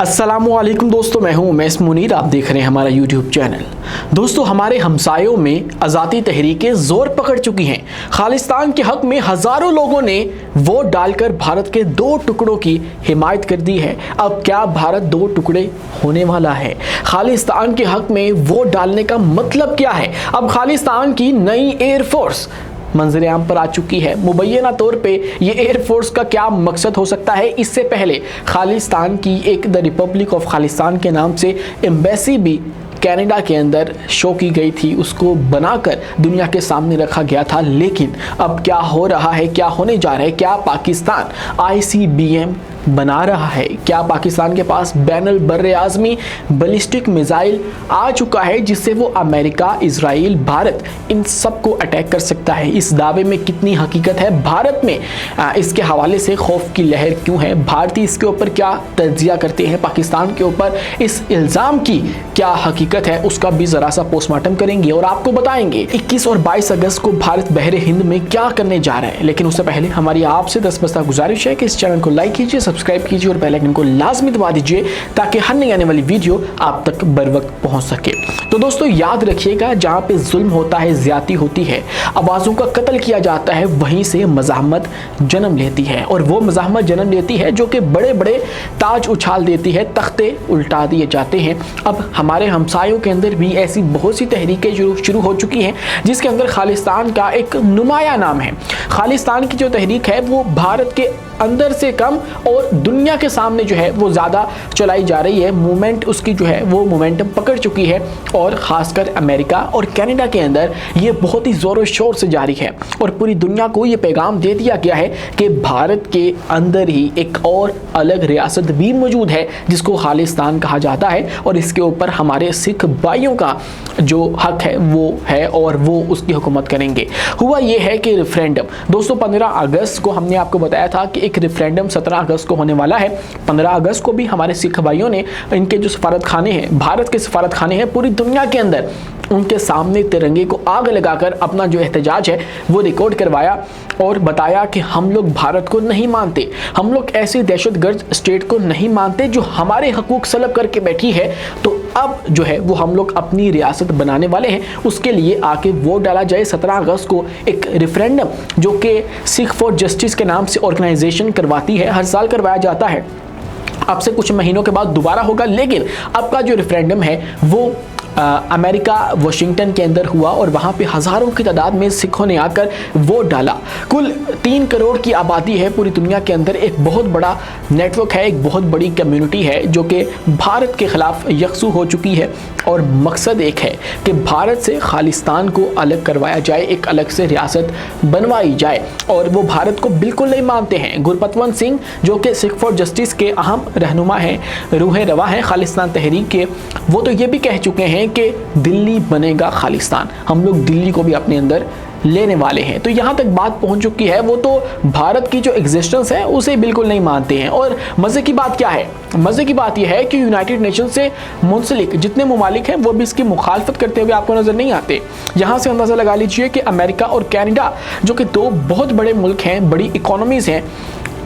अस्सलामुअलैकुम दोस्तों, मैं हूं उमैस मुनीर। आप देख रहे हैं हमारा यूट्यूब चैनल। दोस्तों, हमारे हमसायों में आज़ादी तहरीकें जोर पकड़ चुकी हैं। खालिस्तान के हक में हज़ारों लोगों ने वोट डालकर भारत के दो टुकड़ों की हिमायत कर दी है। अब क्या भारत दो टुकड़े होने वाला है? खालिस्तान के हक में वोट डालने का मतलब क्या है? अब खालिस्तान की नई एयरफोर्स मंजर आम पर आ चुकी है। मुबैना तौर पे ये एयरफोर्स का क्या मकसद हो सकता है? इससे पहले खालिस्तान की एक द रिपब्लिक ऑफ खालिस्तान के नाम से एम्बेसी भी कनाडा के अंदर शो की गई थी, उसको बनाकर दुनिया के सामने रखा गया था। लेकिन अब क्या हो रहा है, क्या होने जा रहा है? क्या पाकिस्तान ICBM बना रहा है? क्या पाकिस्तान के पास बैनुल बर्रे आज़मी बैलिस्टिक मिसाइल आ चुका है जिससे वो अमेरिका, इजराइल, भारत इन सबको अटैक कर सकता है? इस दावे में कितनी हकीकत है? भारत में इसके हवाले से खौफ की लहर क्यों है? भारतीय इसके ऊपर क्या तज्जिया करते हैं? पाकिस्तान के ऊपर इस इल्ज़ाम की क्या हकीकत है, उसका भी ज़रा सा पोस्टमार्टम करेंगे और आपको बताएंगे 21 और 22 अगस्त को भारत बहरे हिंद में क्या करने जा रहा है। लेकिन उससे पहले हमारी आपसे 10 बस्ता गुजारिश है कि इस चैनल को लाइक कीजिए, सब्सक्राइब कीजिए और बेल आइकन को लाजमी दबा दीजिए ताकि हर नई आने वाली वीडियो आप तक बर वक्त पहुंच सके। तो दोस्तों, याद रखिएगा, जहां पे जुल्म होता है, ज्यादती होती है, आवाज़ों का कत्ल किया जाता है, वहीं से मज़ाहमत जन्म लेती है। और वो मज़ाहमत जन्म लेती है जो कि बड़े बड़े ताज उछाल देती है, तख्ते उल्टा दिए जाते हैं। अब हमारे हमसायों के अंदर भी ऐसी बहुत सी तहरीकें शुरू हो चुकी हैं जिसके अंदर खालिस्तान का एक नुमाया नाम है। खालिस्तान की जो तहरीक है वो भारत के अंदर से कम और दुनिया के सामने जो है वो ज़्यादा चलाई जा रही है। मूवमेंट उसकी जो है वो मोमेंटम पकड़ चुकी है और ख़ासकर अमेरिका और कनाडा के अंदर ये बहुत ही ज़ोरों शोर से जारी है और पूरी दुनिया को ये पैगाम दे दिया गया है कि भारत के अंदर ही एक और अलग रियासत भी मौजूद है जिसको खालिस्तान कहा जाता है और इसके ऊपर हमारे सिख भाइयों का जो हक है वो है और वो उसकी हुकूमत करेंगे। हुआ ये है कि रेफरेंडम दोस्तों 15 अगस्त को हमने आपको बताया था कि एक रेफरेंडम 17 अगस्त को होने वाला है। 15 अगस्त को भी हमारे सिख भाइयों ने इनके जो सफारत खाने हैं, भारत के सफारत खाने हैं पूरी दुनिया के अंदर, उनके सामने तिरंगे को आग लगाकर अपना जो एहतजाज है वो रिकॉर्ड करवाया और बताया कि हम लोग भारत को नहीं मानते, हम लोग ऐसी दहशतगर्द स्टेट को नहीं मानते जो हमारे हकूक सलब करके बैठी है। तो अब जो है वो हम लोग अपनी रियासत बनाने वाले हैं, उसके लिए आके वोट डाला जाए। 17 अगस्त को एक रेफरेंडम जो कि सिख फॉर जस्टिस के नाम से ऑर्गेनाइजेशन करवाती है, हर साल करवाया जाता है। अब से कुछ महीनों के बाद दोबारा होगा, लेकिन अब का जो रेफरेंडम है वो अमेरिका वाशिंगटन के अंदर हुआ और वहाँ पे हज़ारों की तादाद में सिखों ने आकर वोट डाला। कुल 3 करोड़ की आबादी है पूरी दुनिया के अंदर, एक बहुत बड़ा नेटवर्क है, एक बहुत बड़ी कम्युनिटी है जो कि भारत के ख़िलाफ़ यकसू हो चुकी है और मकसद एक है कि भारत से खालिस्तान को अलग करवाया जाए, एक अलग से रियासत बनवाई जाए और वो भारत को बिल्कुल नहीं मानते हैं। गुरपतवंत सिंह जो कि सिख फॉर जस्टिस के अहम रहनुमा हैं, रूह रवा हैं खालिस्तान तहरीक के, वो तो ये भी कह चुके हैं कि दिल्ली बनेगा खालिस्तान, हम लोग दिल्ली को भी अपने अंदर लेने वाले हैं। तो यहाँ तक बात पहुँच चुकी है, वो तो भारत की जो एग्जिस्टेंस है उसे बिल्कुल नहीं मानते हैं। और मज़े की बात क्या है? मज़े की बात यह है कि यूनाइटेड नेशन से मुंसलिक जितने ममालिक हैं वो भी इसकी मुखालफत करते हुए आपको नज़र नहीं आते। यहाँ से अंदाज़ा लगा लीजिए कि अमेरिका और कनाडा जो कि 2 बहुत बड़े मुल्क हैं, बड़ी इकोनॉमीज़ हैं,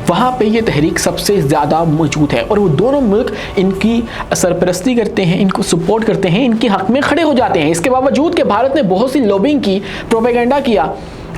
वहाँ पे ये तहरीक सबसे ज़्यादा मौजूद है और वो दोनों मुल्क इनकी सरपरस्ती करते हैं, इनको सपोर्ट करते हैं, इनके हक़ में खड़े हो जाते हैं। इसके बावजूद कि भारत ने बहुत सी लॉबिंग की, प्रोपेगेंडा किया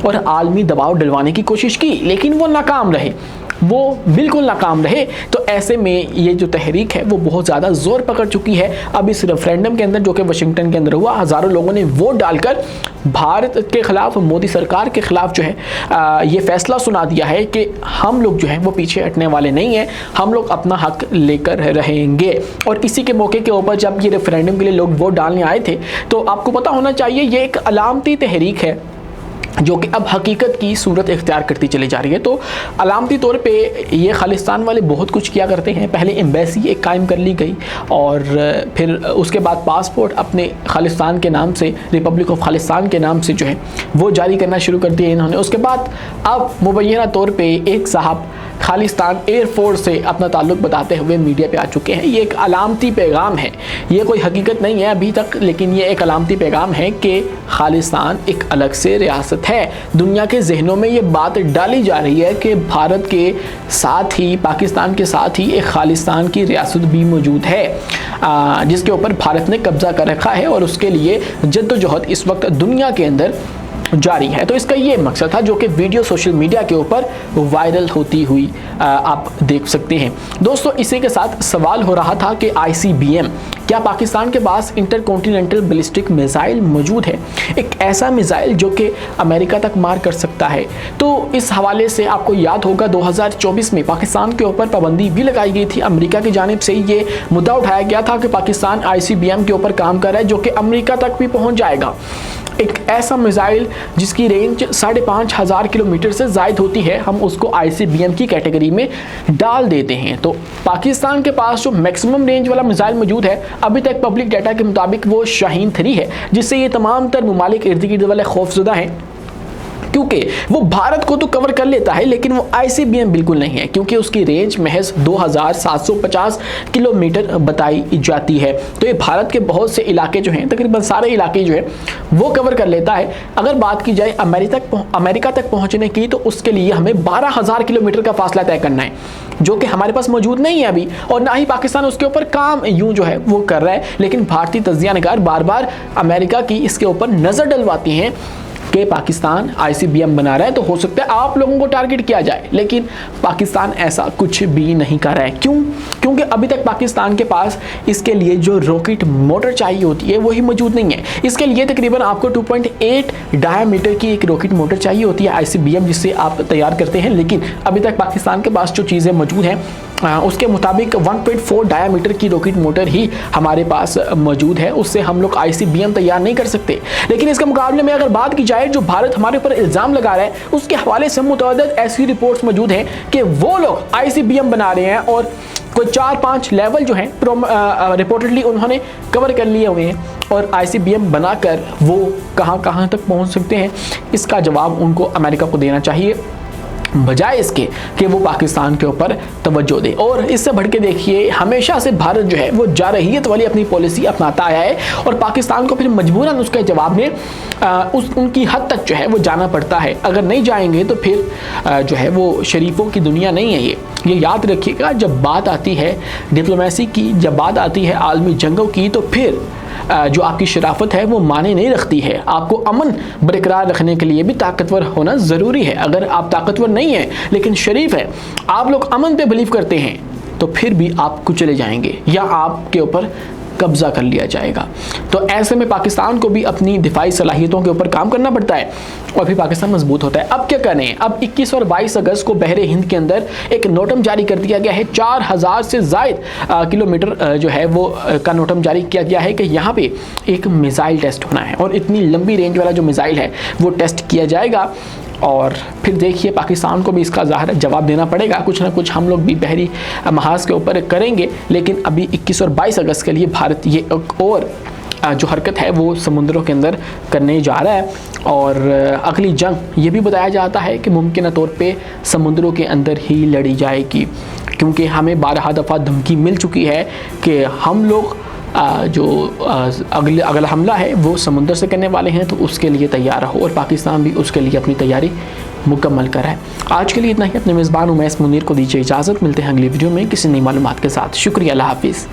और आलमी दबाव डलवाने की कोशिश की, लेकिन वो नाकाम रहे, वो बिल्कुल नाकाम रहे। तो ऐसे में ये जो तहरीक है वो बहुत ज़्यादा ज़ोर पकड़ चुकी है। अब इस रेफरेंडम के अंदर जो कि वाशिंगटन के अंदर हुआ, हज़ारों लोगों ने वोट डालकर भारत के ख़िलाफ़, मोदी सरकार के ख़िलाफ़ जो है ये फ़ैसला सुना दिया है कि हम लोग जो है वो पीछे हटने वाले नहीं हैं, हम लोग अपना हक लेकर रहेंगे। और इसी के मौके के ऊपर जब ये रेफरेंडम के लिए लोग वोट डालने आए थे तो आपको पता होना चाहिए ये एक अलामती तहरीक है जो कि अब हकीकत की सूरत इख्तियार करती चली जा रही है। तो अलामती तौर पे ये खालिस्तान वाले बहुत कुछ किया करते हैं। पहले एम्बेसी एक कायम कर ली गई और फिर उसके बाद पासपोर्ट अपने खालिस्तान के नाम से, रिपब्लिक ऑफ खालिस्तान के नाम से जो है वो जारी करना शुरू कर दिए इन्होंने। उसके बाद अब मुबैना तौर पे एक साहब खालिस्तान एयरफोर्स से अपना ताल्लुक बताते हुए मीडिया पे आ चुके हैं। ये एक अलामती पैगाम है, ये कोई हकीकत नहीं है अभी तक, लेकिन ये एक अलामती पैगाम है कि खालिस्तान एक अलग से रियासत है। दुनिया के जहनों में ये बात डाली जा रही है कि भारत के साथ ही, पाकिस्तान के साथ ही एक खालिस्तान की रियासत भी मौजूद है, जिसके ऊपर भारत ने कब्जा कर रखा है और उसके लिए जद्दोजहद इस वक्त दुनिया के अंदर जारी है। तो इसका ये मकसद था, जो कि वीडियो सोशल मीडिया के ऊपर वायरल होती हुई आप देख सकते हैं। दोस्तों, इसी के साथ सवाल हो रहा था कि ICBM, क्या पाकिस्तान के पास इंटरकॉन्टिनेंटल बैलिस्टिक मिसाइल मौजूद है, एक ऐसा मिसाइल जो कि अमेरिका तक मार कर सकता है। तो इस हवाले से आपको याद होगा 2024 में पाकिस्तान के ऊपर पाबंदी भी लगाई गई थी। अमेरिका की जानिब से ये मुद्दा उठाया गया था कि पाकिस्तान ICBM के ऊपर काम कर रहा है जो कि अमेरिका तक भी पहुँच जाएगा। एक ऐसा मिसाइल जिसकी रेंज 5,500 किलोमीटर से ज़ायद होती है, हम उसको ICBM की कैटेगरी में डाल देते हैं। तो पाकिस्तान के पास जो मैक्सिमम रेंज वाला मिसाइल मौजूद है, अभी तक पब्लिक डाटा के मुताबिक वो शाहीन 3 है, जिससे ये तमाम तर ममालिक इर्द गिर्द वाले खौफजदा हैं, क्योंकि वो भारत को तो कवर कर लेता है लेकिन वो ICBM बिल्कुल नहीं है, क्योंकि उसकी रेंज महज 2,750 किलोमीटर बताई जाती है। तो ये भारत के बहुत से इलाके जो हैं, तकरीबन सारे इलाके जो है वो कवर कर लेता है। अगर बात की जाए अमेरिका तक पहुंचने की, तो उसके लिए हमें 12,000 किलोमीटर का फासला तय करना है, जो कि हमारे पास मौजूद नहीं है अभी, और ना ही पाकिस्तान उसके ऊपर काम यूं जो है वो कर रहा है। लेकिन भारतीय तज्जियानगार बार बार अमेरिका की इसके ऊपर नज़र डलवाती हैं कि पाकिस्तान ICBM बना रहा है, तो हो सकता है आप लोगों को टारगेट किया जाए, लेकिन पाकिस्तान ऐसा कुछ भी नहीं कर रहा है। क्यों? क्योंकि अभी तक पाकिस्तान के पास इसके लिए जो रॉकेट मोटर चाहिए होती है वही मौजूद नहीं है। इसके लिए तकरीबन आपको 2.8 डायामीटर की एक रॉकेट मोटर चाहिए होती है ICBM, जिससे आप तैयार करते हैं, लेकिन अभी तक पाकिस्तान के पास जो चीज़ें मौजूद हैं उसके मुताबिक 1.4 डायामीटर की रॉकेट मोटर ही हमारे पास मौजूद है, उससे हम लोग ICBM तैयार नहीं कर सकते। लेकिन इसके मुकाबले में अगर बात की जाए, जो भारत हमारे ऊपर इल्ज़ाम लगा रहा है, उसके हवाले से मुतअद्दिद ऐसी रिपोर्ट्स मौजूद हैं कि वो लोग ICBM बना रहे हैं और कोई 4-5 लेवल जो हैं रिपोर्टेडली उन्होंने कवर कर लिए हुए हैं, और ICBM बनाकर वो कहाँ तक पहुँच सकते हैं, इसका जवाब उनको अमेरिका को देना चाहिए, बजाय इसके कि वो पाकिस्तान के ऊपर तवज्जो दे। और इससे बढ़ के देखिए, हमेशा से भारत जो है वो जारहियत वाली अपनी पॉलिसी अपनाता आया है, और पाकिस्तान को फिर मजबूरन उसके जवाब में उनकी हद तक जो है वो जाना पड़ता है। अगर नहीं जाएंगे तो फिर जो है वो शरीफों की दुनिया नहीं है। ये याद रखिएगा, जब बात आती है डिप्लोमेसी की, जब बात आती है आलमी जंगों की, तो फिर जो आपकी शराफत है वो माने नहीं रखती है। आपको अमन बरकरार रखने के लिए भी ताकतवर होना ज़रूरी है। अगर आप ताकतवर नहीं हैं लेकिन शरीफ है, आप लोग अमन पे बिलीव करते हैं, तो फिर भी आप कुचले जाएंगे या आपके ऊपर कब्जा कर लिया जाएगा। तो ऐसे में पाकिस्तान को भी अपनी दिफाई सलाहियतों के ऊपर काम करना पड़ता है, और फिर पाकिस्तान मजबूत होता है। अब क्या करें? अब 21 और 22 अगस्त को बहरे हिंद के अंदर एक नोटम जारी कर दिया गया है। 4,000 से ज़ायद किलोमीटर जो है वो का नोटम जारी किया गया है कि यहाँ पे एक मिसाइल टेस्ट होना है, और इतनी लंबी रेंज वाला जो मिसाइल है वो टेस्ट किया जाएगा। और फिर देखिए, पाकिस्तान को भी इसका ज़ाहिर जवाब देना पड़ेगा, कुछ ना कुछ हम लोग भी बहरी महाज के ऊपर करेंगे। लेकिन अभी 21 और 22 अगस्त के लिए भारत ये एक और जो हरकत है वो समुद्रों के अंदर करने जा रहा है, और अगली जंग ये भी बताया जाता है कि मुमकिन तौर पे समुद्रों के अंदर ही लड़ी जाएगी, क्योंकि हमें 12 दफ़ा धमकी मिल चुकी है कि हम लोग जो अगला हमला है वो समुद्र से करने वाले हैं, तो उसके लिए तैयार रहो, और पाकिस्तान भी उसके लिए अपनी तैयारी मुकम्मल कराए। आज के लिए इतना ही। अपने मेज़बान उमैस मुनीर को दीजिए इजाज़त। मिलते हैं अगली वीडियो में किसी नई मालूमात के साथ। शुक्रिया, अल्लाह हाफिज़।